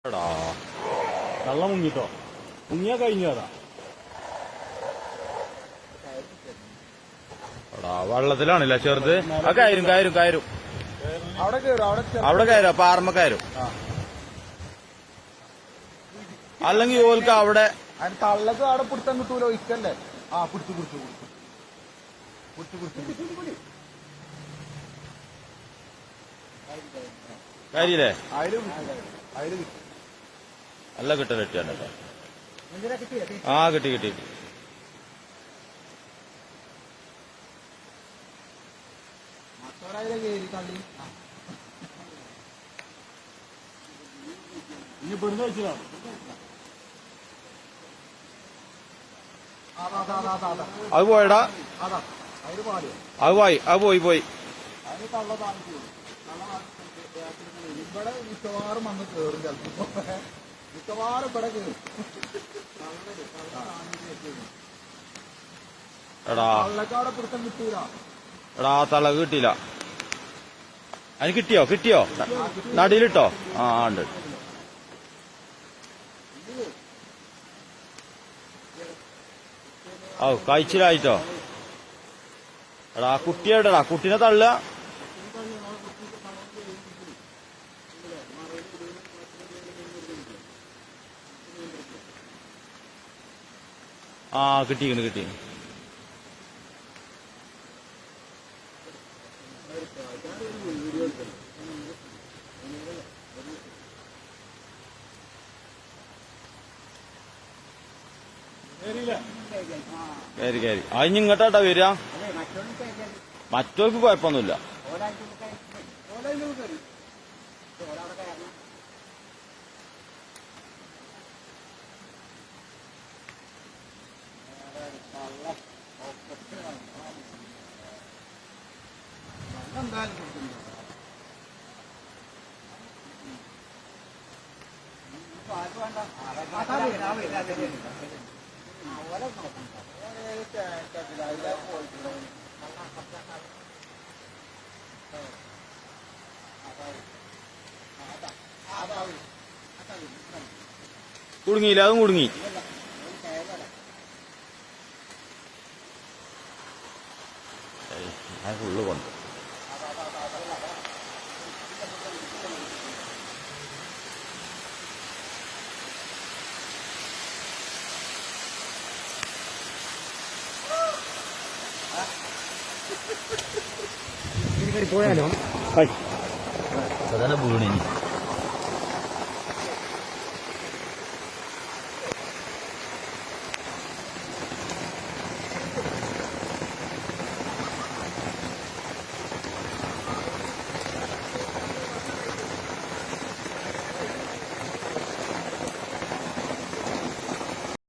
എടാ വെള്ളം മുങ്ങിട്ടോ മുങ്ങിയാ കഴിഞ്ഞു അതാ എടാ വെള്ളത്തിലാണല്ലേ ചെറുത് ആ കയറും അവിടെ കയറും പാറമ്മ കയറും അല്ലെങ്കിൽ ഓൽക്ക് അവിടെ തള്ളക്ക് അവിടെ പിടുത്തം കിട്ടൂലോ ഇക്കല്ലേ ആ പിടിച്ചു കാര്യല്ലേ അതില് നല്ല കിട്ടലിട്ടാണ് ആ കിട്ടി ഇനി പെടുന്ന വെച്ചതാണ് അത് പോയടാ അത് പോയി അതിന് തള്ള താമസിച്ചു ഇവിടെ മിക്കവാറും വന്ന് കയറും ചിലപ്പോ മിക്കവാറും ഇവിടെ കയറും എടാ തള്ളക്കാടെ പിടുത്തം കിട്ടൂല എടാ തള്ള കിട്ടിയില്ല അതിന് കിട്ടിയോ നടിയിലിട്ടോ ആ ഉണ്ട് ഓ കഴിച്ചിലായിട്ടോ എടാ കുട്ടിയെവിടെടാ കുട്ടീനെ തള്ളുക ആ കിട്ടിയിരിക്കുന്നു കയറി അതിന് ഇങ്ങോട്ടാ വരിക മറ്റവർക്ക് കുഴപ്പമൊന്നുമില്ല കുടുങ്ങിയില്ല അതും കുടുങ്ങി ഫുള്ള് കൊണ്ട് പോയാലോ അതന്നെ വീണിനി